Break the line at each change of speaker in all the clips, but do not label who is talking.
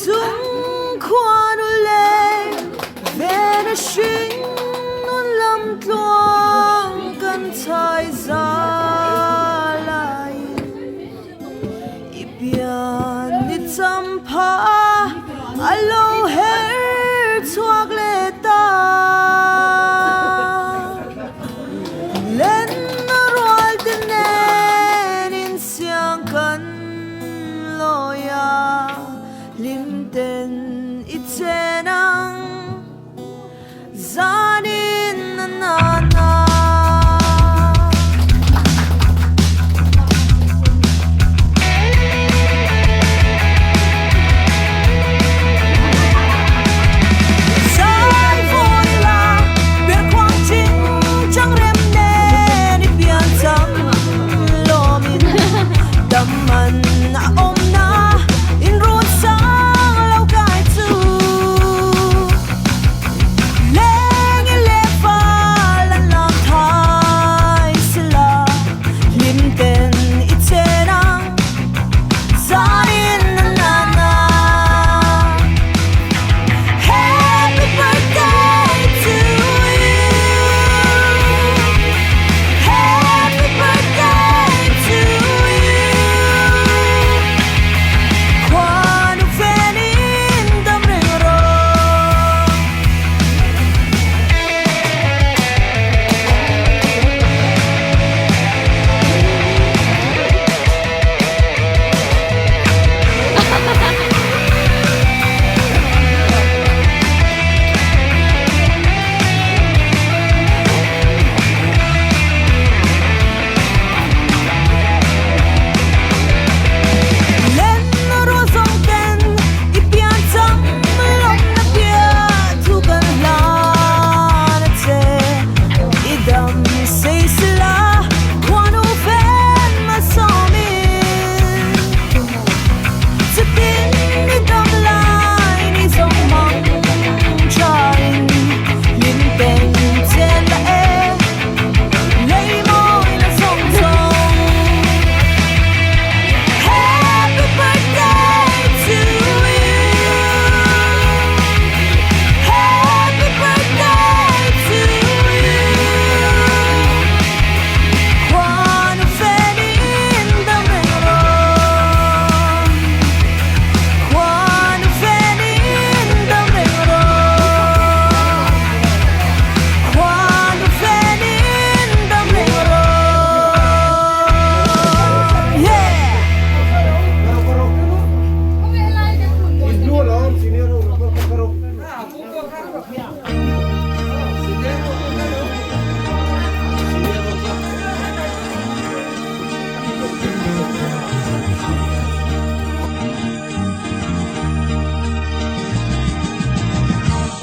Zum khoan ule vena shing nun lam tlong kan chai za lai ipian ni champha alo her chuak le ta len rol den in siang kan loya lim ten itsenang zanin na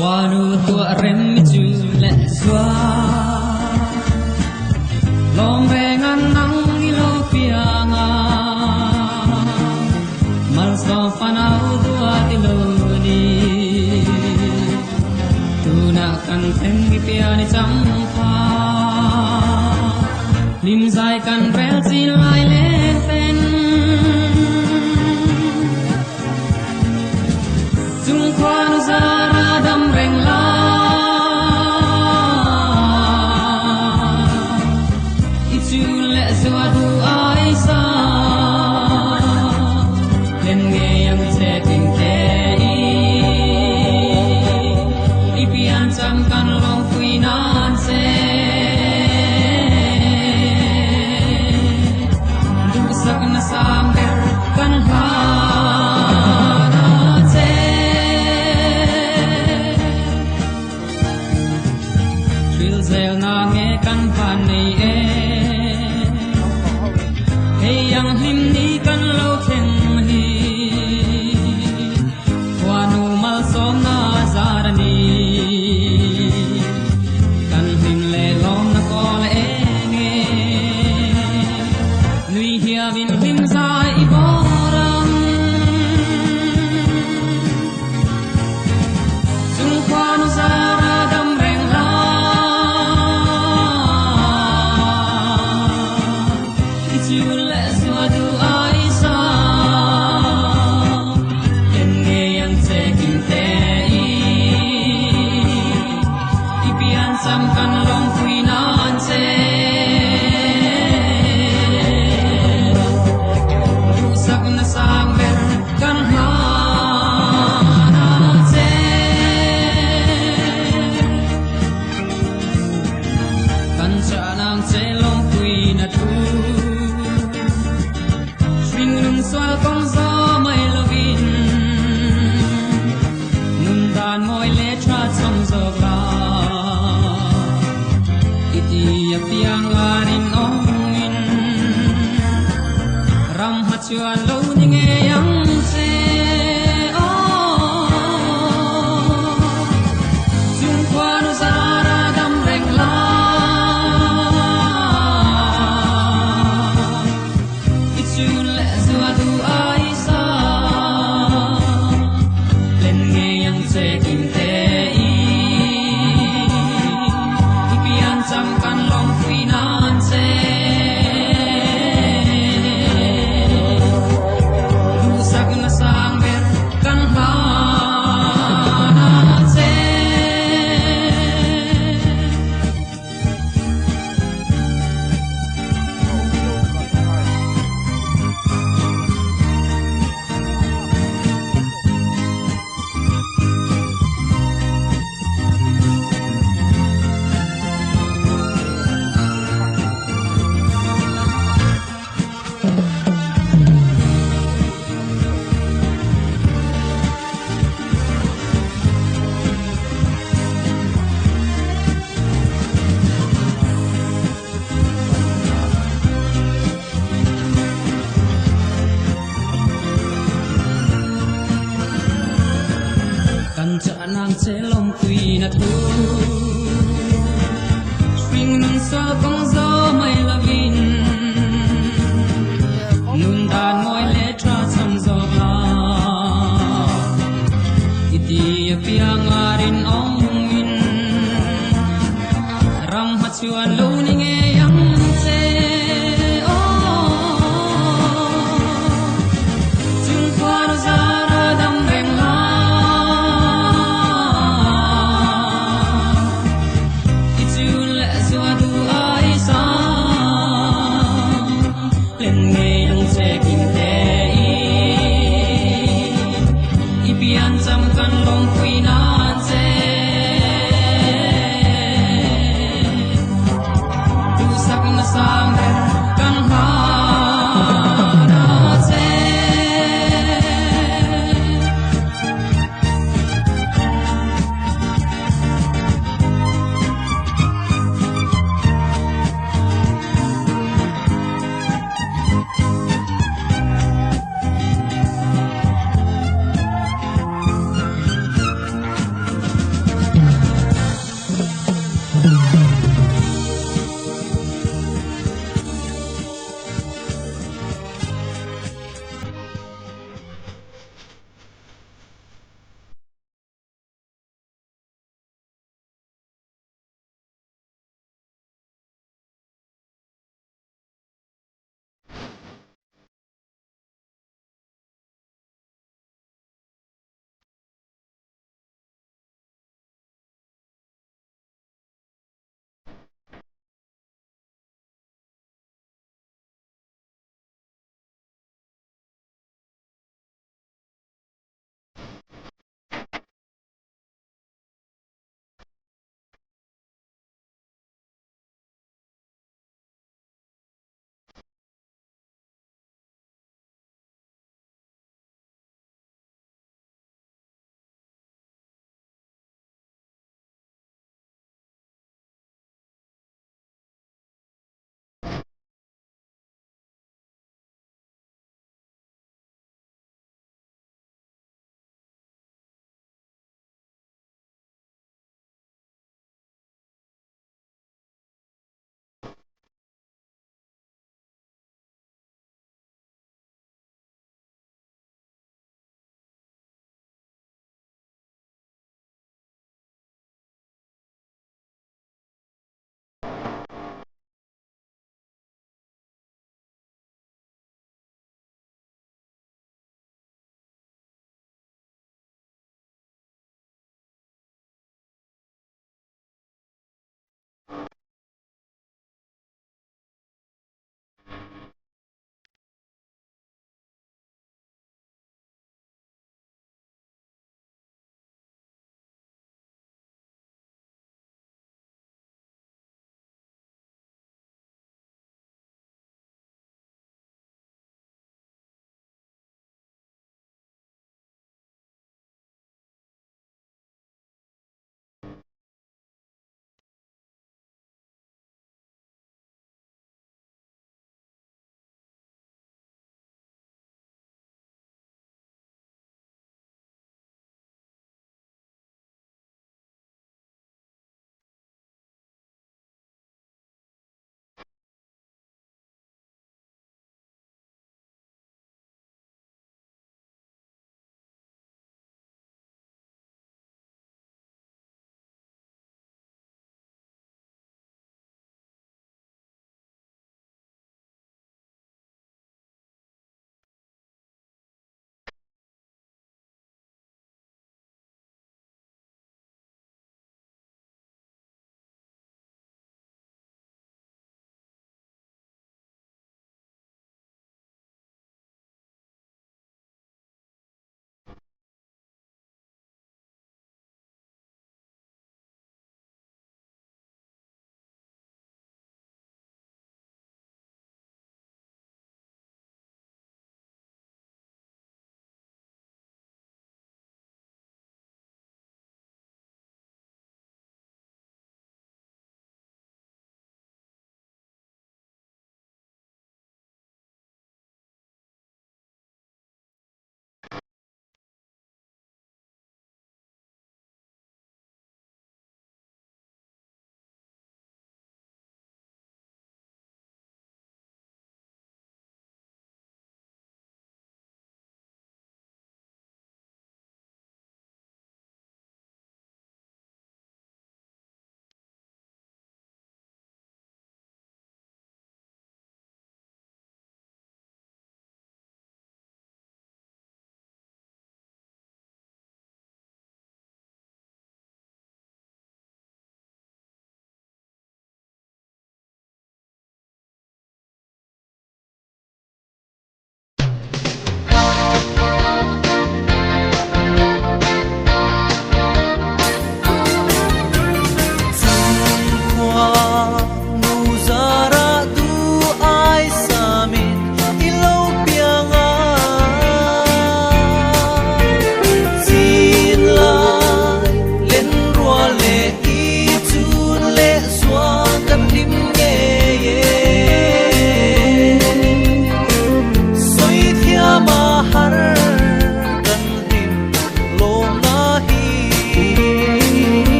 Wanu tua rem chu le swa Long rengan nang ilo pianga Mal so panau tua tiloni Tuna kan tengi piani champa Lim zai kan rel sin lai le ten Chung kwanu zara dam reng la Ichu le zua du ai sa Len nge yang che ting te Ipian cham kan long kui nan se Du sak na sam der kan ha Zel na nghe căn phan này yang him ni kan lo theng hi wanu mal som na zarani kan him le lom na ko le nge nui hia min him sai i boram chung kwanu zara dam reng la you let so do I sa en nghe yang taking te ipian sam kan long pui nan se rusak na sang ber kan ha na se kan cha nang se long pui na tu soal con gió mây lovin nun dan moi le tra trong gió ga iti apiang arin ongin ram hat chuan lo ni nge yang se o chung quan zara dam reng la ichun le zua du ai sa len nge yang che kim te ipian cham kan long pui nan se du sak na sang ber kan ha na se kan cha nang che long pui na tu swing nun sa kong gió mây lovin nun dan moi le tra cham gió la iti apiang arin ong in ram hat chuan lo ni nge yang che o chung quan zara dam reng la len nge yang che kim te ipian cham kan long pui nan se du sak na sam ber kan ha na se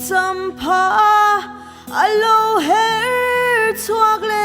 สัมภาอโลเฮร์ทวกเล